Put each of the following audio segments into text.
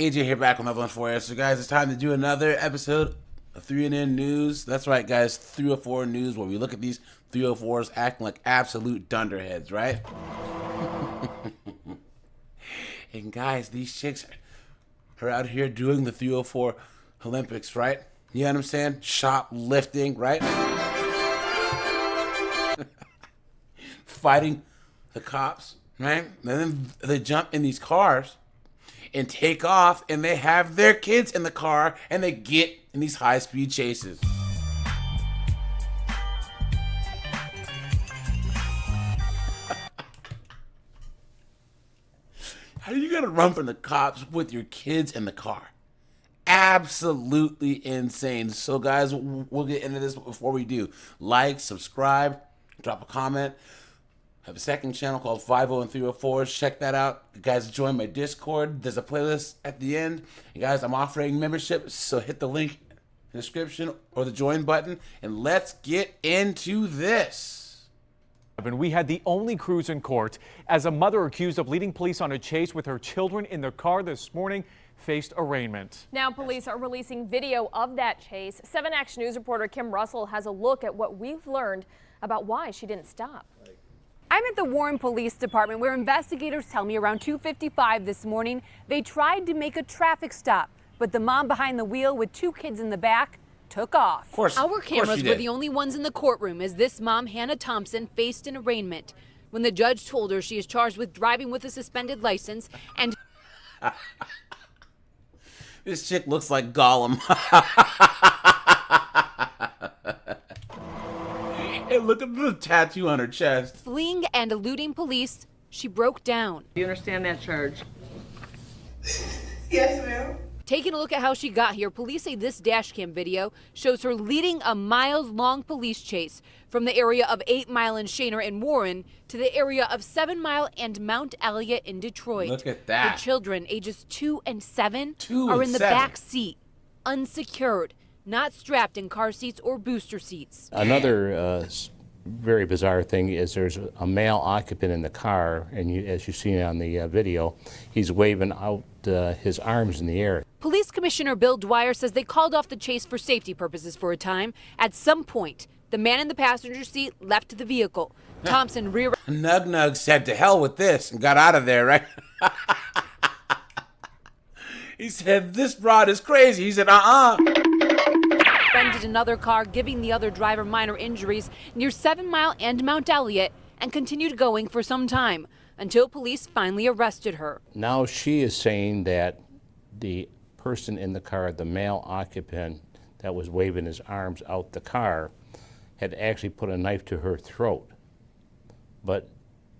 AJ here back with another one for you. So guys, it's time to do another episode of 3 and In News. That's right guys, 304 News, where we look at these 304s acting like absolute dunderheads, right? And guys, these chicks are out here doing the 304 Olympics, right? You know what I'm saying? Shoplifting, right? Fighting the cops, right? And then they jump in these cars and take off, and they have their kids in the car, and they get in these high-speed chases. How are you gonna run from the cops with your kids in the car? Absolutely insane. So guys, we'll get into this. Before we do, like, subscribe, drop a comment. I have a second channel called 50 and 304s. Check that out. You guys, join my Discord. There's a playlist at the end. You guys, I'm offering membership, so hit the link in the description or the join button, and let's get into this. We had the only crews in court as a mother accused of leading police on a chase with her children in the car this morning faced arraignment. Now police are releasing video of that chase. 7 Action News reporter Kim Russell has a look at what we've learned about why she didn't stop. I'm at the Warren Police Department, where investigators tell me around 2:55 this morning they tried to make a traffic stop, but the mom behind the wheel with 2 kids in the back took off. Our cameras were the only ones in the courtroom as this mom, Hannah Thompson, faced an arraignment when the judge told her she is charged with driving with a suspended license and This chick looks like Gollum. Hey, look at the tattoo on her chest. fleeing and eluding police. She broke down. Do you understand that charge? Yes, ma'am. Taking a look at how she got here, police say this dashcam video shows her leading a miles-long police chase from the area of 8 Mile and Shaner in Warren to the area of 7 Mile and Mount Elliott in Detroit. Look at that. The children, ages 2 and 7, 2 are and in the 7. back seat, unsecured, not strapped in car seats or booster seats. Another very bizarre thing is there's a male occupant in the car, and as you see on the video, he's waving out his arms in the air. Police Commissioner Bill Dwyer says they called off the chase for safety purposes for a time. At some point, the man in the passenger seat left the vehicle. Thompson rear. Nug said to hell with this and got out of there, right? He said, this broad is crazy. He said, Rented another car, giving the other driver minor injuries near 7 Mile and Mount Elliott, and continued going for some time until police finally arrested her. Now she is saying that the person in the car, the male occupant that was waving his arms out the car, had actually put a knife to her throat. But,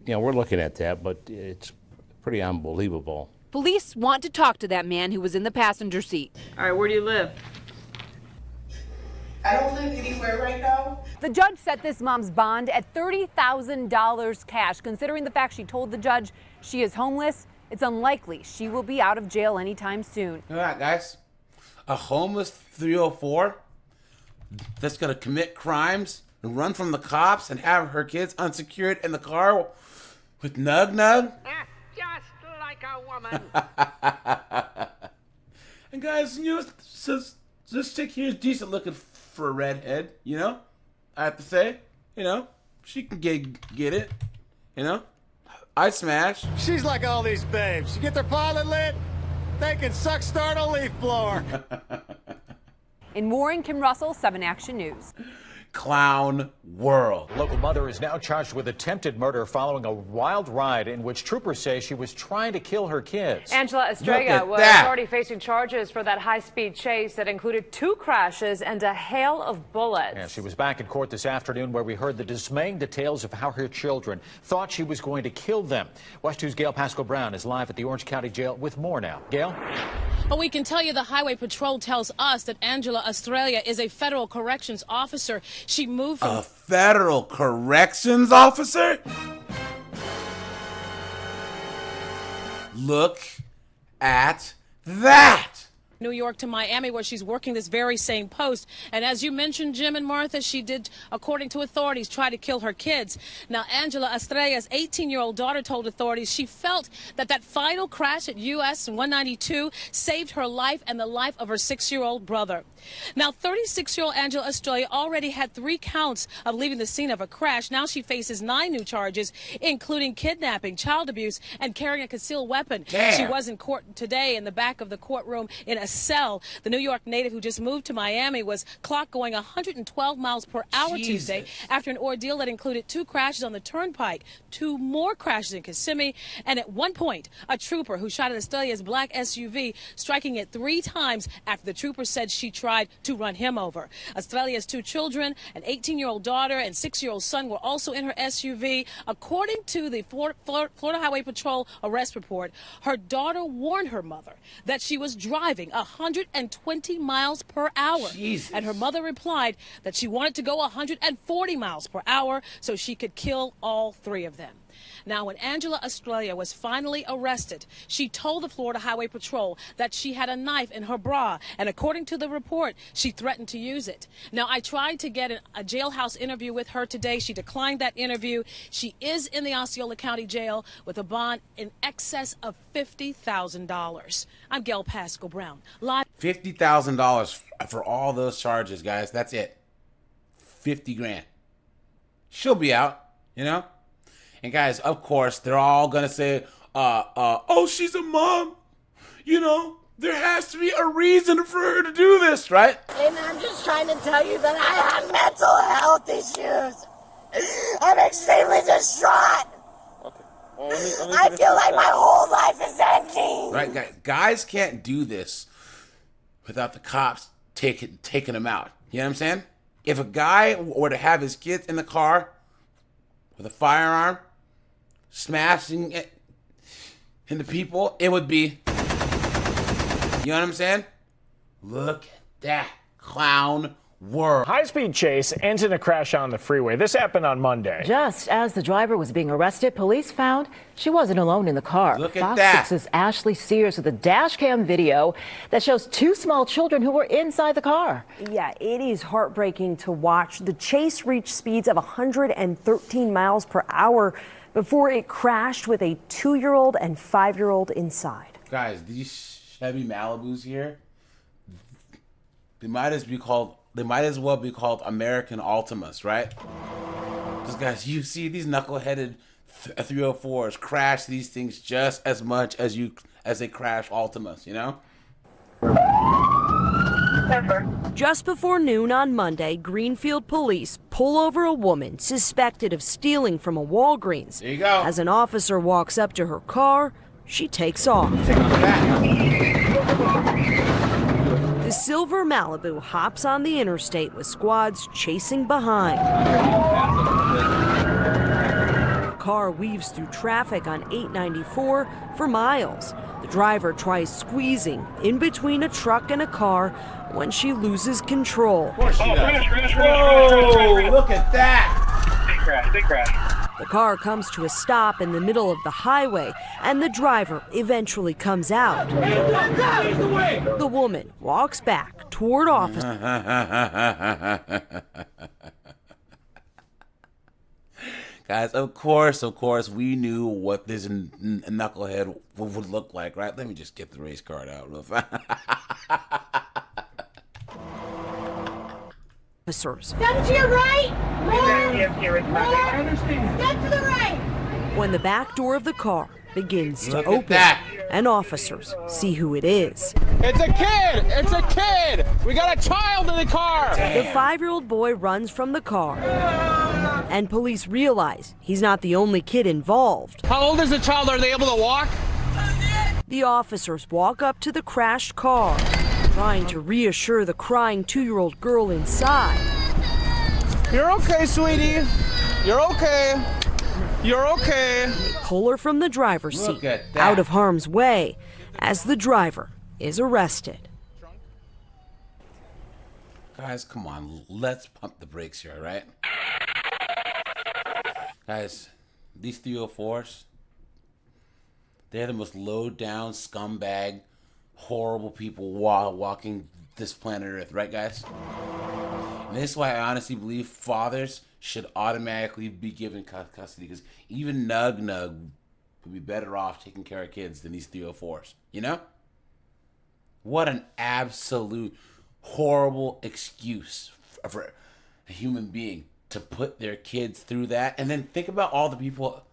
you know, we're looking at that, but it's pretty unbelievable. Police want to talk to that man who was in the passenger seat. All right, where do you live? I don't live anywhere right now. The judge set this mom's bond at $30,000 cash. Considering the fact she told the judge she is homeless, it's unlikely she will be out of jail anytime soon. All right, guys. A homeless 304 that's going to commit crimes and run from the cops and have her kids unsecured in the car with Nug. Just like a woman. And guys, you know, this chick here is decent looking for a redhead, you know? I have to say, you know, she can get it, you know? I'd smash. She's like all these babes. You get their pilot lit, they can suck start a leaf blower. In Warren, Kim Russell, 7 Action News. Clown world. Local mother is now charged with attempted murder following a wild ride in which troopers say she was trying to kill her kids. Angela Estrella was already facing charges for that high-speed chase that included 2 crashes and a hail of bullets. Yeah, she was back in court this afternoon where we heard the dismaying details of how her children thought she was going to kill them. West 2's Gail Pascal Brown is live at the Orange County Jail with more now. Gail? But we can tell you the Highway Patrol tells us that Angela Estrella is a federal corrections officer. She moved from... A federal corrections officer? Look at that. New York to Miami, where she's working this very same post. And as you mentioned, Jim and Martha, she did, according to authorities, try to kill her kids. Now, Angela Estrella's 18-year-old daughter told authorities she felt that final crash at US 192 saved her life and the life of her 6-year-old brother. Now, 36-year-old Angela Estrella already had 3 counts of leaving the scene of a crash. Now she faces 9 new charges, including kidnapping, child abuse, and carrying a concealed weapon. Damn. She was in court today in the back of the courtroom in a cell. The New York native who just moved to Miami was clocked going 112 miles per hour Tuesday after an ordeal that included 2 crashes on the turnpike, 2 more crashes in Kissimmee, and at one point, a trooper who shot at Estrella's black SUV, striking it 3 times after the trooper said she tried to run him over. Estrella's 2 children, an 18-year-old daughter and 6-year-old son, were also in her SUV. According to the Florida Highway Patrol arrest report, her daughter warned her mother that she was driving 120 miles per hour. Jesus. And her mother replied that she wanted to go 140 miles per hour so she could kill all 3 of them. Now, when Angela Estrella was finally arrested, she told the Florida Highway Patrol that she had a knife in her bra, and according to the report, she threatened to use it. Now, I tried to get a jailhouse interview with her today. She declined that interview. She is in the Osceola County Jail with a bond in excess of $50,000. I'm Gail Pascal Brown. Live. $50,000 for all those charges, guys. That's it. 50 grand. She'll be out, you know? And guys, of course, they're all gonna say, oh, she's a mom. You know, there has to be a reason for her to do this, right? And I'm just trying to tell you that I have mental health issues. I'm extremely distraught. Okay. Well, let me I feel like my whole life is ending. Right, guys can't do this without the cops taking them out. You know what I'm saying? If a guy were to have his kids in the car with a firearm, smashing it into people, it would be, you know what I'm saying? Look at that clown world. High-speed chase ends in a crash on the freeway. This happened on Monday. Just as the driver was being arrested, police found she wasn't alone in the car. Look at Fox that. 6's Ashley Sears with a dash cam video that shows 2 small children who were inside the car. Yeah, it is heartbreaking to watch. The chase reached speeds of 113 miles per hour before it crashed with a 2-year-old and 5-year-old inside. Guys, these Chevy Malibus here, they might as well be called American Altimas, right? Because guys, you see these knuckleheaded 304s crash these things just as much as they crash Altimas, you know? Just before noon on Monday, Greenfield police pull over a woman suspected of stealing from a Walgreens. There you go. As an officer walks up to her car, she takes off. The silver Malibu hops on the interstate with squads chasing behind. The car weaves through traffic on 894 for miles. The driver tries squeezing in between a truck and a car when she loses control. Of course she does. Whoa, look at that. Big crash. The car comes to a stop in the middle of the highway, and the driver eventually comes out. The woman walks back toward officers. Guys, of course, we knew what this knucklehead would look like, right? Let me just get the race card out real fast. Officers. Step to your right. Step to the right. When the back door of the car begins to Look at open, that. and officers see who it is. It's a kid! It's a kid! We got a child in the car! The 5-year-old boy runs from the car, and police realize he's not the only kid involved. How old is the child? Are they able to walk? The officers walk up to the crashed car, trying to reassure the crying 2-year-old girl inside. You're okay, sweetie. You're okay. You're okay. They pull her from the driver's Look seat, at that. out of harm's way, as the driver is arrested. Guys, come on. Let's pump the brakes here, all right? Guys, these 304s, they're the most low-down scumbag horrible people walking this planet Earth, right, guys? And this is why I honestly believe fathers should automatically be given custody, because even Nug would be better off taking care of kids than these 304s. You know? What an absolute horrible excuse for a human being to put their kids through that. And then think about all the people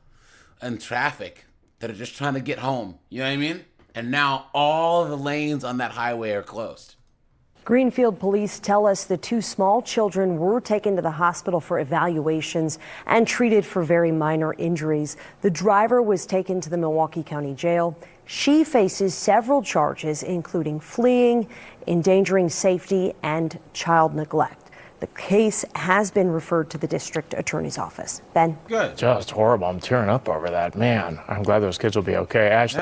in traffic that are just trying to get home. You know what I mean? And now all the lanes on that highway are closed. Greenfield police tell us the two small children were taken to the hospital for evaluations and treated for very minor injuries. The driver was taken to the Milwaukee County Jail. She faces several charges, including fleeing, endangering safety, and child neglect. The case has been referred to the district attorney's office. Ben? Good. Just horrible. I'm tearing up over that. Man, I'm glad those kids will be okay. Ashley?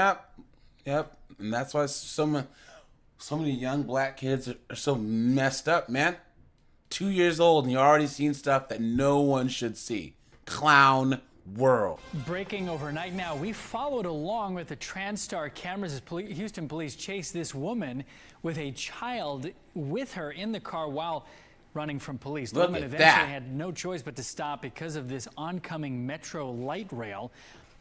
Yep. And that's why so many young black kids are so messed up, man. 2 years old and you're already seeing stuff that no one should see. Clown world. Breaking overnight now, we followed along with the TransStar cameras as Houston police chased this woman with a child with her in the car while running from police. The woman eventually had no choice but to stop because of this oncoming Metro light rail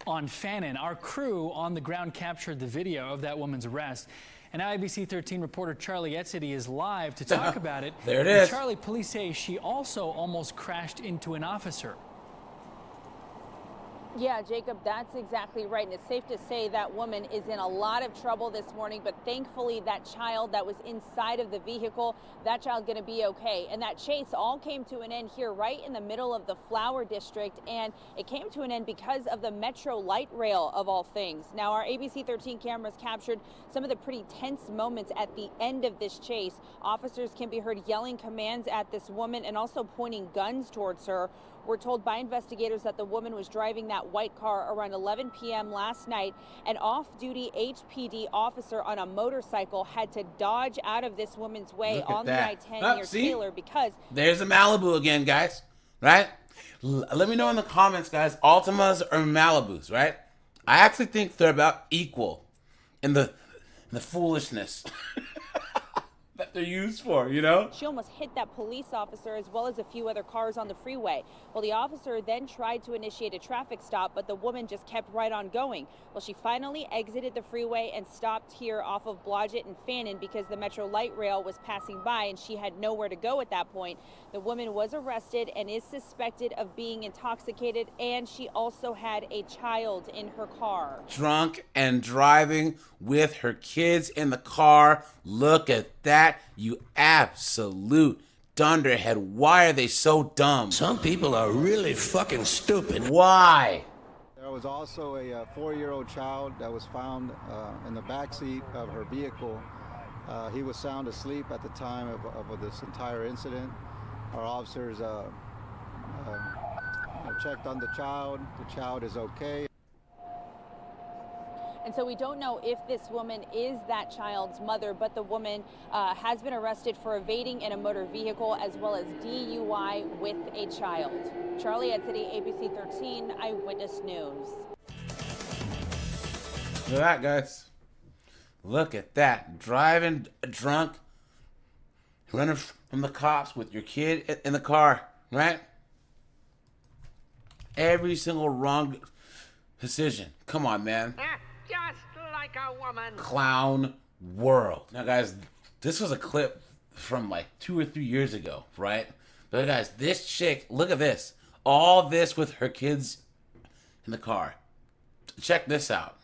on Fannin. Our crew on the ground captured the video of that woman's arrest. And now ABC 13 reporter Charlie Etzity is live to talk about it. There it is. And Charlie, police say she also almost crashed into an officer. Yeah, Jacob, that's exactly right. And it's safe to say that woman is in a lot of trouble this morning. But thankfully, that child that was inside of the vehicle, that child going to be okay. And that chase all came to an end here right in the middle of the Flower District. And it came to an end because of the Metro light rail, of all things. Now, our ABC 13 cameras captured some of the pretty tense moments at the end of this chase. Officers can be heard yelling commands at this woman and also pointing guns towards her. We're told by investigators that the woman was driving that white car around 11 p.m. last night. An off-duty HPD officer on a motorcycle had to dodge out of this woman's way on the I-10 near Taylor because... There's a Malibu again, guys, right? Let me know in the comments, guys, Altimas or Malibus, right? I actually think they're about equal in the foolishness that they're used for, you know? She almost hit that police officer as well as a few other cars on the freeway. Well, the officer then tried to initiate a traffic stop, but the woman just kept right on going. Well, she finally exited the freeway and stopped here off of Blodgett and Fannin because the Metro light rail was passing by and she had nowhere to go at that point. The woman was arrested and is suspected of being intoxicated, and she also had a child in her car. Drunk and driving with her kids in the car. Look at that, you absolute dunderhead. Why are they so dumb? Some people are really fucking stupid. Why? There was also a 4-year-old child that was found in the backseat of her vehicle. He was sound asleep at the time of this entire incident. Our officers checked on the child. The child is okay. And so we don't know if this woman is that child's mother, but the woman has been arrested for evading in a motor vehicle as well as DUI with a child. Charlie Etzity, ABC 13 Eyewitness News. Look at that, guys. Look at that. Driving drunk, running from the cops with your kid in the car, right? Every single wrong decision. Come on, man. Just like a woman. Clown world. Now, guys, this was a clip from like 2 or 3 years ago, right? But guys, this chick, look at this. All this with her kids in the car. Check this out.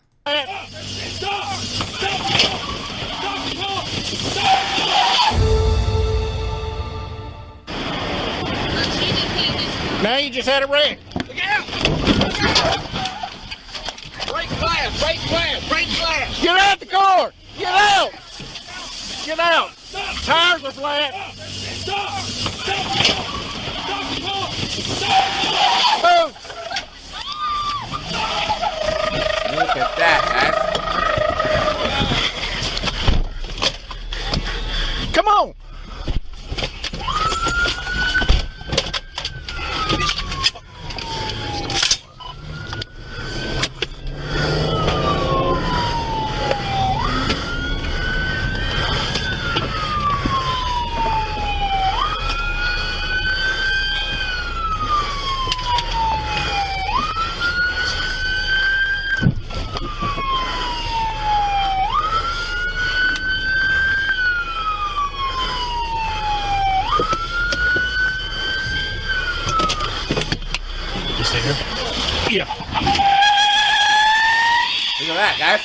Now you just had a wreck. Look out! Break glass! Break glass! Break glass! Get out the car! Get out! Get out! Tires are flat! Stop! Move! Look at that, guys. Come on! that, guys.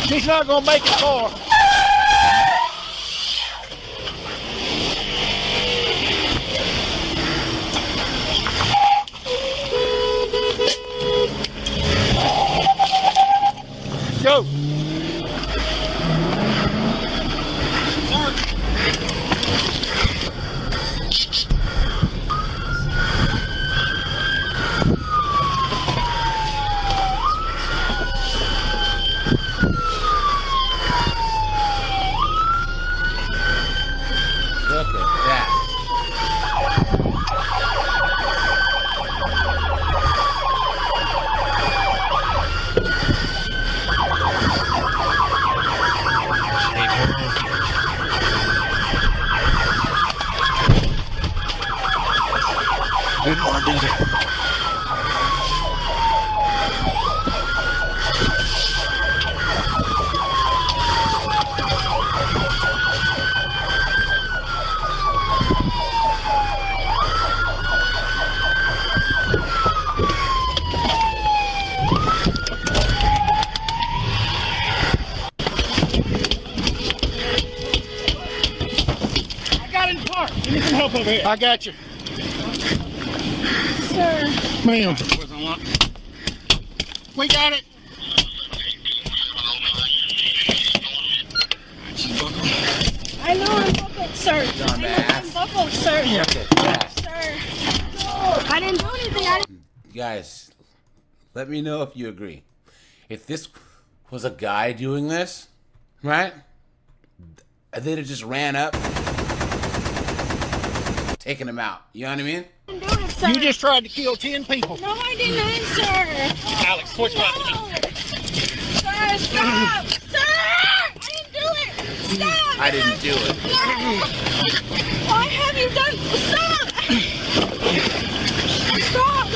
She's not gonna make it far. Go. Look at that. Didn't want to do that. I got in the car. Give me some help over here. I got you. Sir. Ma'am. We got it. I know I'm buckled, sir. I know I'm buckled, sir. Look at that. Sir. I didn't do anything. Guys, let me know if you agree. If this was a guy doing this, right? They'd have just ran up, taken him out. You know what I mean? I didn't do it, sir. You just tried to kill 10 people. No, I didn't, sir. Alex, switch back to me. Sir, stop. Sir, I didn't do it. Stop. I didn't do it. No. Why have you done? Stop. Stop.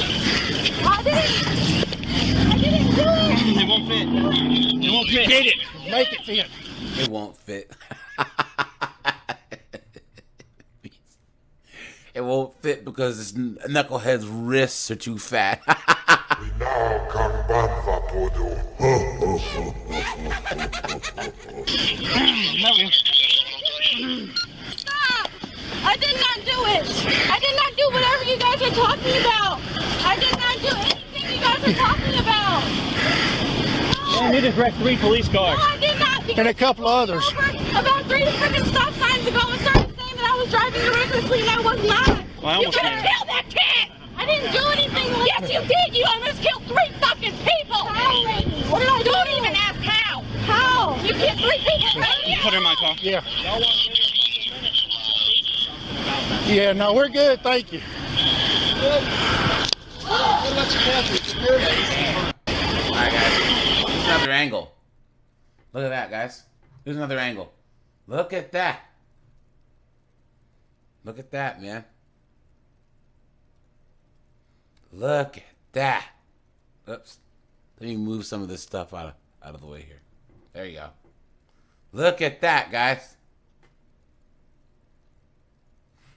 I didn't do it. It won't fit. It won't fit. Get it. Make it fit. It won't fit. It won't fit because this knucklehead's wrists are too fat. Stop! I did not do it. I did not do whatever you guys are talking about. I did not do anything you guys are talking about. And you just wrecked 3 police cars. No, I did not. And a couple others. About 3 freaking stop signs ago and started saying that I was driving recklessly and I was not. Well, You could have killed that kid. I didn't do anything. Yes, you did. You almost killed 3 fucking people. How? What did I do? Don't even ask how. How? You killed 3 people. Put her in my car. Yeah. Yeah, no, we're good. Thank you. Alright, guys. Here's another angle. Look at that, guys. Here's another angle. Look at that. Look at that, man. Look at that. Oops. Let me move some of this stuff out of the way here. There you go. Look at that, guys.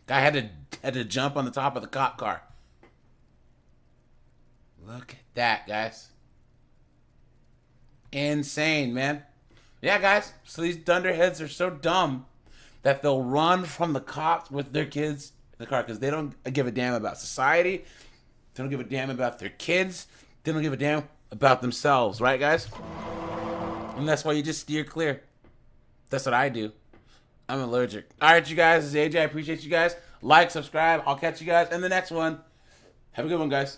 Guy had to jump on the top of the cop car. Look at that, guys. Insane, man. Yeah, guys. So these dunderheads are so dumb that they'll run from the cops with their kids in the car because they don't give a damn about society. They don't give a damn about their kids. They don't give a damn about themselves, right, guys? And that's why you just steer clear. That's what I do. I'm allergic. All right, you guys. This is AJ. I appreciate you guys. Like, subscribe. I'll catch you guys in the next one. Have a good one, guys.